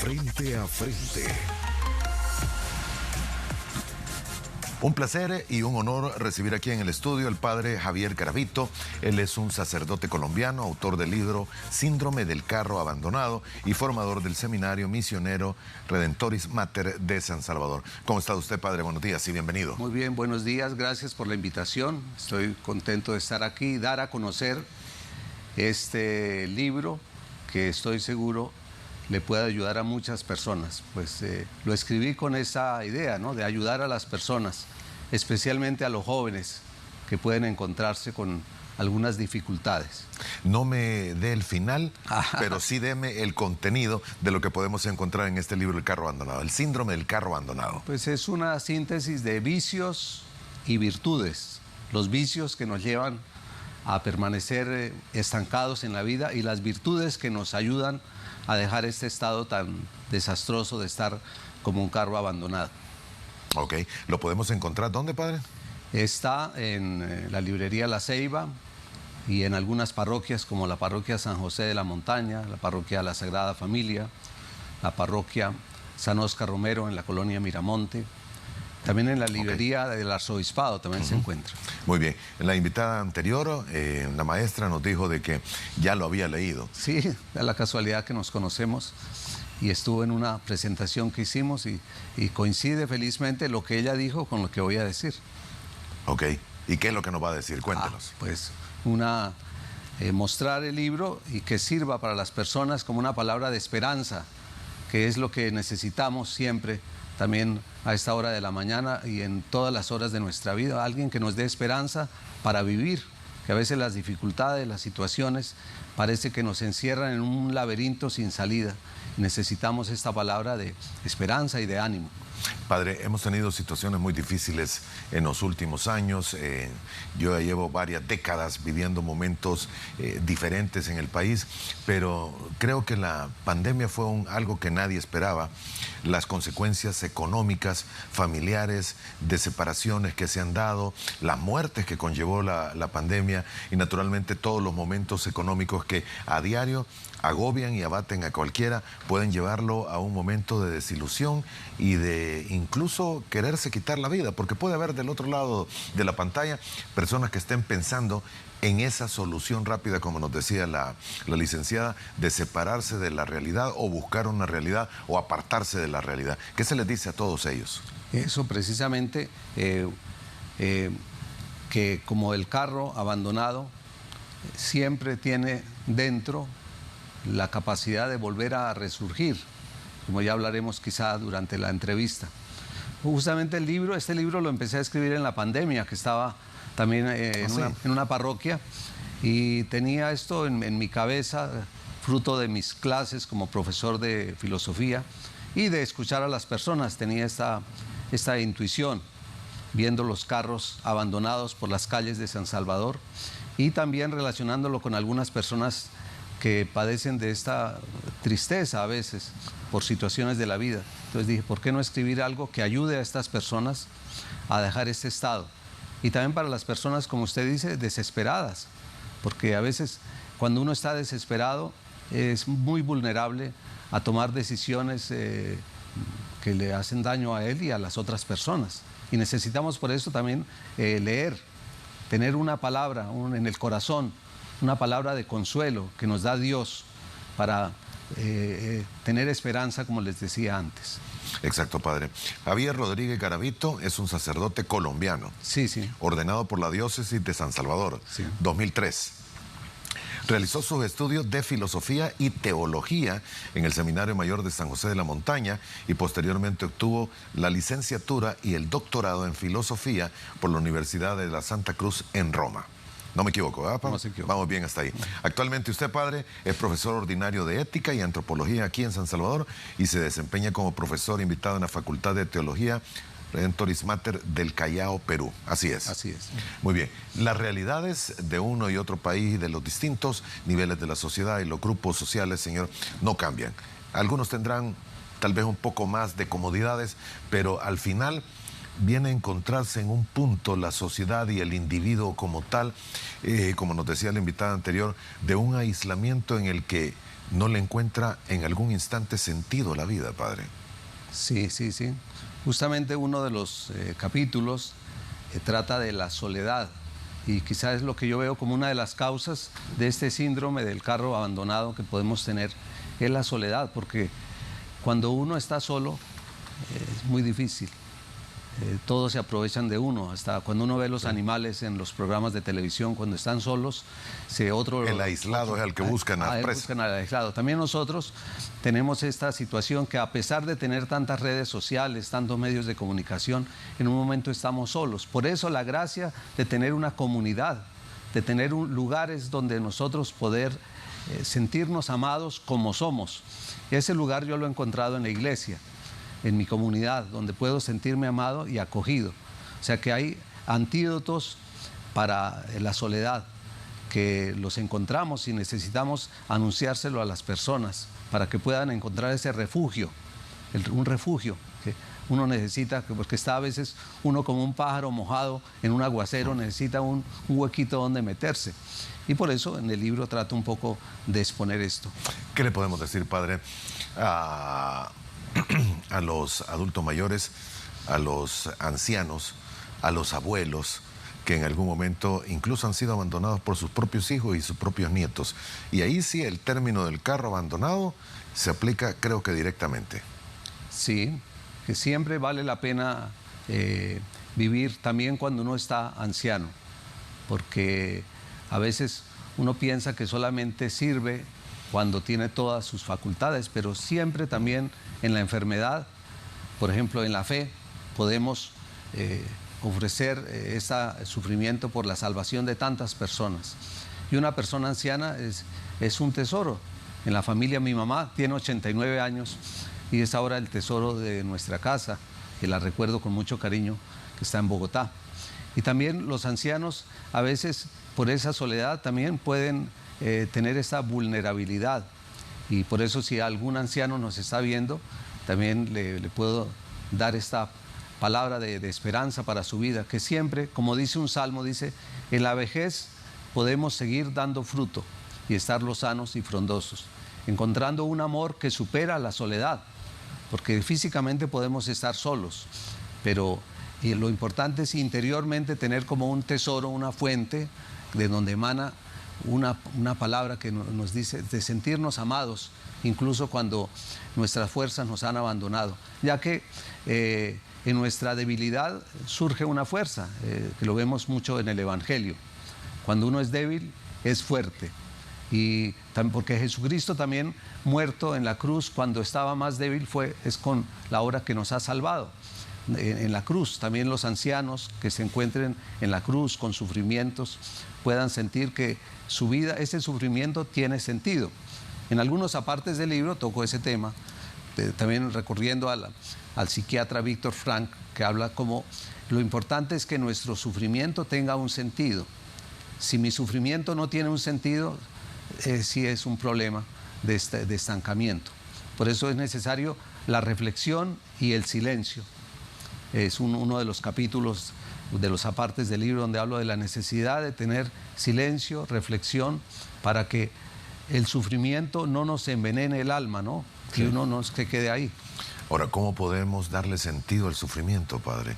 Frente a Frente. Un placer y un honor recibir aquí en el estudio al padre Javier Garavito. Él es un sacerdote colombiano, autor del libro Síndrome del Carro Abandonado y formador del seminario misionero Redentoris Mater de San Salvador. ¿Cómo está usted, padre? Buenos días y bienvenido. Muy bien, buenos días. Gracias por la invitación. Estoy contento de estar aquí y dar a conocer este libro que estoy seguro le puede ayudar a muchas personas. Pues lo escribí con esa idea, ¿no?, de ayudar a las personas, especialmente a los jóvenes que pueden encontrarse con algunas dificultades. No me dé el final, pero sí deme el contenido de lo que podemos encontrar en este libro, El Carro Abandonado, el síndrome del carro abandonado. Pues es una síntesis de vicios y virtudes, los vicios que nos llevan a permanecer estancados en la vida y las virtudes que nos ayudan a dejar este estado tan desastroso de estar como un carro abandonado. Ok, ¿lo podemos encontrar dónde, padre? Está en la librería La Ceiba y en algunas parroquias como la parroquia San José de la Montaña, la parroquia La Sagrada Familia, la parroquia San Óscar Romero en la colonia Miramonte. También en la librería del Arzobispado también se encuentra. Muy bien. En la invitada anterior, la maestra nos dijo de que ya lo había leído. Sí, da la casualidad que nos conocemos y estuvo en una presentación que hicimos y coincide felizmente lo que ella dijo con lo que voy a decir. Ok. ¿Y qué es lo que nos va a decir? Cuéntenos. Pues mostrar el libro y que sirva para las personas como una palabra de esperanza, que es lo que necesitamos siempre, también a esta hora de la mañana y en todas las horas de nuestra vida. Alguien que nos dé esperanza para vivir, que a veces las dificultades, las situaciones, parece que nos encierran en un laberinto sin salida. Necesitamos esta palabra de esperanza y de ánimo. Padre, hemos tenido situaciones muy difíciles en los últimos años. Yo ya llevo varias décadas viviendo momentos diferentes en el país, pero creo que la pandemia fue algo que nadie esperaba. Las consecuencias económicas, familiares, de separaciones que se han dado, las muertes que conllevó la pandemia y naturalmente todos los momentos económicos que a diario agobian y abaten a cualquiera, pueden llevarlo a un momento de desilusión y de incluso quererse quitar la vida, porque puede haber del otro lado de la pantalla personas que estén pensando en esa solución rápida, como nos decía la licenciada, de separarse de la realidad o buscar una realidad o apartarse de la realidad. ¿Qué se les dice a todos ellos? Eso precisamente, que como el carro abandonado siempre tiene dentro la capacidad de volver a resurgir, como ya hablaremos quizá durante la entrevista. Justamente este libro lo empecé a escribir en la pandemia, que estaba también en una parroquia, y tenía esto en mi cabeza, fruto de mis clases como profesor de filosofía y de escuchar a las personas. Tenía esta intuición, viendo los carros abandonados por las calles de San Salvador y también relacionándolo con algunas personas que padecen de esta tristeza a veces por situaciones de la vida. Entonces dije, ¿por qué no escribir algo que ayude a estas personas a dejar este estado? Y también para las personas, como usted dice, desesperadas, porque a veces cuando uno está desesperado es muy vulnerable a tomar decisiones que le hacen daño a él y a las otras personas. Y necesitamos por eso también leer, tener una palabra en el corazón, una palabra de consuelo que nos da Dios para tener esperanza, como les decía antes. Exacto, padre. Javier Rodríguez Garavito es un sacerdote colombiano. Sí, sí. Ordenado por la diócesis de San Salvador, Sí. 2003. Realizó sus estudios de filosofía y teología en el Seminario Mayor de San José de la Montaña y posteriormente obtuvo la licenciatura y el doctorado en filosofía por la Universidad de la Santa Cruz en Roma. No me equivoco, ¿verdad, Pablo? No se equivoca. Vamos bien hasta ahí. Actualmente usted, padre, es profesor ordinario de Ética y Antropología aquí en San Salvador y se desempeña como profesor invitado en la Facultad de Teología Redentoris Mater del Callao, Perú. Así es. Así es. Muy bien. Las realidades de uno y otro país y de los distintos niveles de la sociedad y los grupos sociales, señor, no cambian. Algunos tendrán tal vez un poco más de comodidades, pero al final viene a encontrarse en un punto la sociedad y el individuo como tal, como nos decía la invitada anterior, de un aislamiento en el que no le encuentra en algún instante sentido a la vida, padre. Sí, sí, sí. Justamente uno de los capítulos trata de la soledad y quizás es lo que yo veo como una de las causas de este síndrome del carro abandonado que podemos tener, es la soledad, porque cuando uno está solo es muy difícil. Todos se aprovechan de uno, hasta cuando uno ve los animales en los programas de televisión, cuando están solos, el aislado es el que buscan a presa. Buscan al aislado. También nosotros tenemos esta situación que a pesar de tener tantas redes sociales, tantos medios de comunicación, en un momento estamos solos. Por eso la gracia de tener una comunidad, de tener lugares donde nosotros poder sentirnos amados como somos. Ese lugar yo lo he encontrado en la iglesia, en mi comunidad, donde puedo sentirme amado y acogido. O sea que hay antídotos para la soledad, que los encontramos y necesitamos anunciárselo a las personas para que puedan encontrar ese refugio, un refugio que uno necesita, porque está a veces uno como un pájaro mojado en un aguacero, necesita un huequito donde meterse. Y por eso en el libro trato un poco de exponer esto. ¿Qué le podemos decir, padre, a los adultos mayores, a los ancianos, a los abuelos, que en algún momento incluso han sido abandonados por sus propios hijos y sus propios nietos? Y ahí sí el término del carro abandonado se aplica, creo que directamente. Sí, que siempre vale la pena vivir también cuando uno está anciano, porque a veces uno piensa que solamente sirve cuando tiene todas sus facultades, pero siempre también en la enfermedad, por ejemplo en la fe, podemos ofrecer ese sufrimiento por la salvación de tantas personas. Y una persona anciana es un tesoro. En la familia mi mamá tiene 89 años y es ahora el tesoro de nuestra casa, que la recuerdo con mucho cariño, que está en Bogotá. Y también los ancianos a veces por esa soledad también pueden tener esa vulnerabilidad. Y por eso si algún anciano nos está viendo, también le puedo dar esta palabra de esperanza para su vida, que siempre, como dice un salmo, dice, en la vejez podemos seguir dando fruto y estar los sanos y frondosos, encontrando un amor que supera la soledad, porque físicamente podemos estar solos, pero lo importante es interiormente tener como un tesoro, una fuente de donde emana una palabra que nos dice de sentirnos amados, incluso cuando nuestras fuerzas nos han abandonado, ya que en nuestra debilidad surge una fuerza, que lo vemos mucho en el Evangelio. Cuando uno es débil, es fuerte. Y porque Jesucristo también, muerto en la cruz, cuando estaba más débil, es con la obra que nos ha salvado. En la cruz, también los ancianos que se encuentren en la cruz con sufrimientos, puedan sentir que su vida, ese sufrimiento tiene sentido. En algunos apartes del libro toco ese tema, también recurriendo al psiquiatra Víctor Frank, que habla como lo importante es que nuestro sufrimiento tenga un sentido. Si mi sufrimiento no tiene un sentido, sí es un problema de estancamiento. Por eso es necesario la reflexión y el silencio. Es uno de los capítulos de los apartes del libro donde hablo de la necesidad de tener silencio, reflexión, para que el sufrimiento no nos envenene el alma, ¿no? Que sí. Uno no se quede ahí. Ahora, ¿cómo podemos darle sentido al sufrimiento, padre?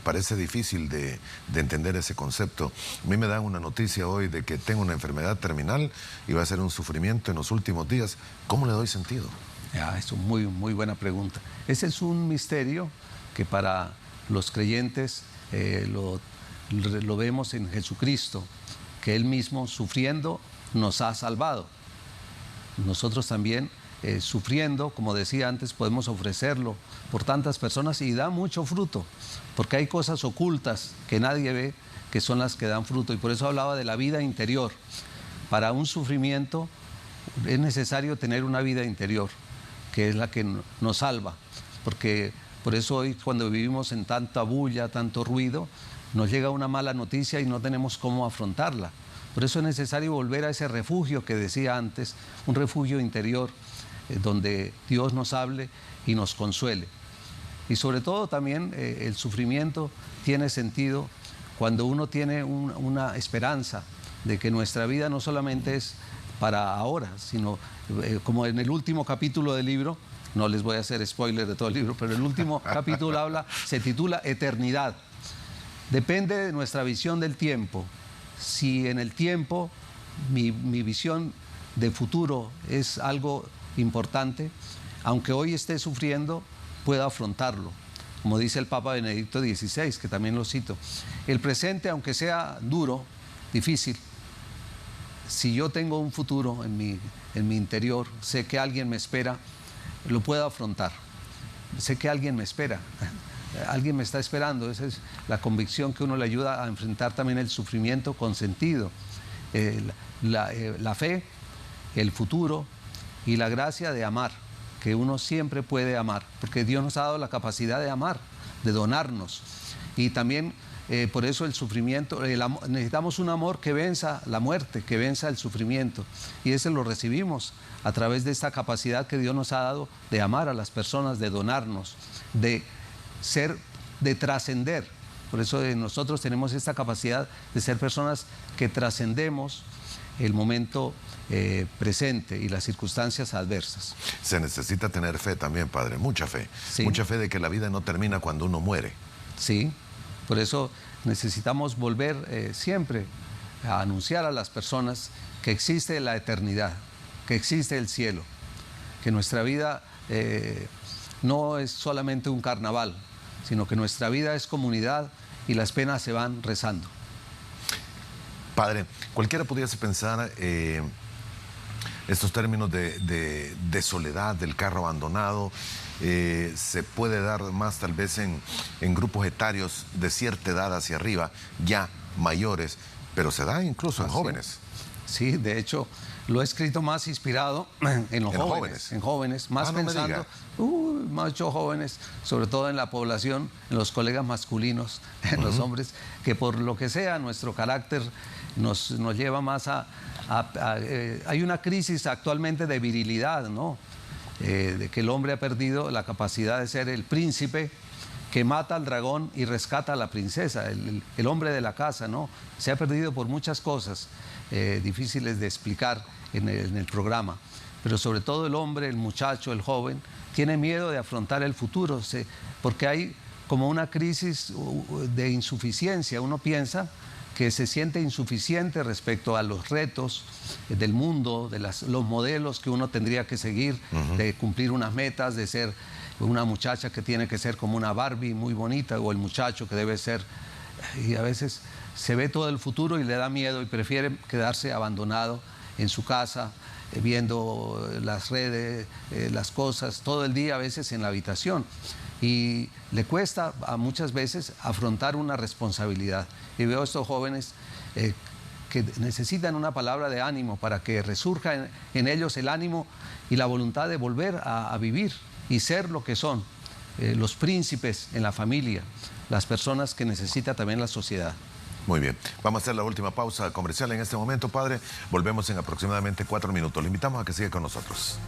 Parece difícil de entender ese concepto. A mí me dan una noticia hoy de que tengo una enfermedad terminal y va a ser un sufrimiento en los últimos días. ¿Cómo le doy sentido? Es una muy buena pregunta. Ese es un misterio que para los creyentes lo vemos en Jesucristo, que Él mismo sufriendo nos ha salvado. Nosotros también sufriendo, como decía antes, podemos ofrecerlo por tantas personas y da mucho fruto, porque hay cosas ocultas que nadie ve que son las que dan fruto, y por eso hablaba de la vida interior. Para un sufrimiento es necesario tener una vida interior, que es la que nos salva, porque por eso hoy cuando vivimos en tanta bulla, tanto ruido, nos llega una mala noticia y no tenemos cómo afrontarla. Por eso es necesario volver a ese refugio que decía antes, un refugio interior, donde Dios nos hable y nos consuele. Y sobre todo también el sufrimiento tiene sentido cuando uno tiene una esperanza de que nuestra vida no solamente es para ahora, sino como en el último capítulo del libro, no les voy a hacer spoiler de todo el libro, pero el último capítulo se titula Eternidad. Depende de nuestra visión del tiempo. Si en el tiempo mi visión de futuro es algo importante, aunque hoy esté sufriendo, puedo afrontarlo. Como dice el Papa Benedicto XVI, que también lo cito. El presente, aunque sea duro, difícil, si yo tengo un futuro en mi interior, sé que alguien me espera, lo puedo afrontar. Sé que alguien me espera. Alguien me está esperando. Esa es la convicción que uno le ayuda a enfrentar también el sufrimiento con sentido. La fe, el futuro y la gracia de amar, que uno siempre puede amar, porque Dios nos ha dado la capacidad de amar, de donarnos. Y también por eso el sufrimiento, necesitamos un amor que venza la muerte, que venza el sufrimiento. Y ese lo recibimos a través de esta capacidad que Dios nos ha dado de amar a las personas, de donarnos, de trascender. Por eso nosotros tenemos esta capacidad de ser personas que trascendemos el momento presente y las circunstancias adversas. Se necesita tener fe también, padre, mucha fe. Sí. Mucha fe de que la vida no termina cuando uno muere. Sí, por eso necesitamos volver siempre a anunciar a las personas que existe la eternidad, que existe el cielo, que nuestra vida no es solamente un carnaval, sino que nuestra vida es comunidad y las penas se van rezando. Padre, cualquiera pudiese pensar estos términos de soledad, del carro abandonado, se puede dar más tal vez en grupos etarios de cierta edad hacia arriba, ya mayores, pero se da incluso en jóvenes. Sí, de hecho, lo he escrito más inspirado en los jóvenes, más pensando, muchos jóvenes, sobre todo en la población, en los colegas masculinos, en los hombres, que por lo que sea nuestro carácter nos lleva más hay una crisis actualmente de virilidad, ¿no? De que el hombre ha perdido la capacidad de ser el príncipe que mata al dragón y rescata a la princesa, el hombre de la casa, ¿no? Se ha perdido por muchas cosas difíciles de explicar en el programa, pero sobre todo el hombre, el muchacho, el joven, tiene miedo de afrontar el futuro, porque hay como una crisis de insuficiencia. Uno piensa que se siente insuficiente respecto a los retos del mundo, de los modelos que uno tendría que seguir, de cumplir unas metas, de ser una muchacha que tiene que ser como una Barbie muy bonita, o el muchacho que debe ser, y a veces se ve todo el futuro y le da miedo y prefiere quedarse abandonado en su casa, viendo las redes, las cosas, todo el día a veces en la habitación. Y le cuesta muchas veces afrontar una responsabilidad. Y veo a estos jóvenes que necesitan una palabra de ánimo para que resurja en ellos el ánimo y la voluntad de volver a vivir y ser lo que son, los príncipes en la familia, las personas que necesita también la sociedad. Muy bien, vamos a hacer la última pausa comercial en este momento, padre. Volvemos en aproximadamente 4 minutos. Le invitamos a que siga con nosotros.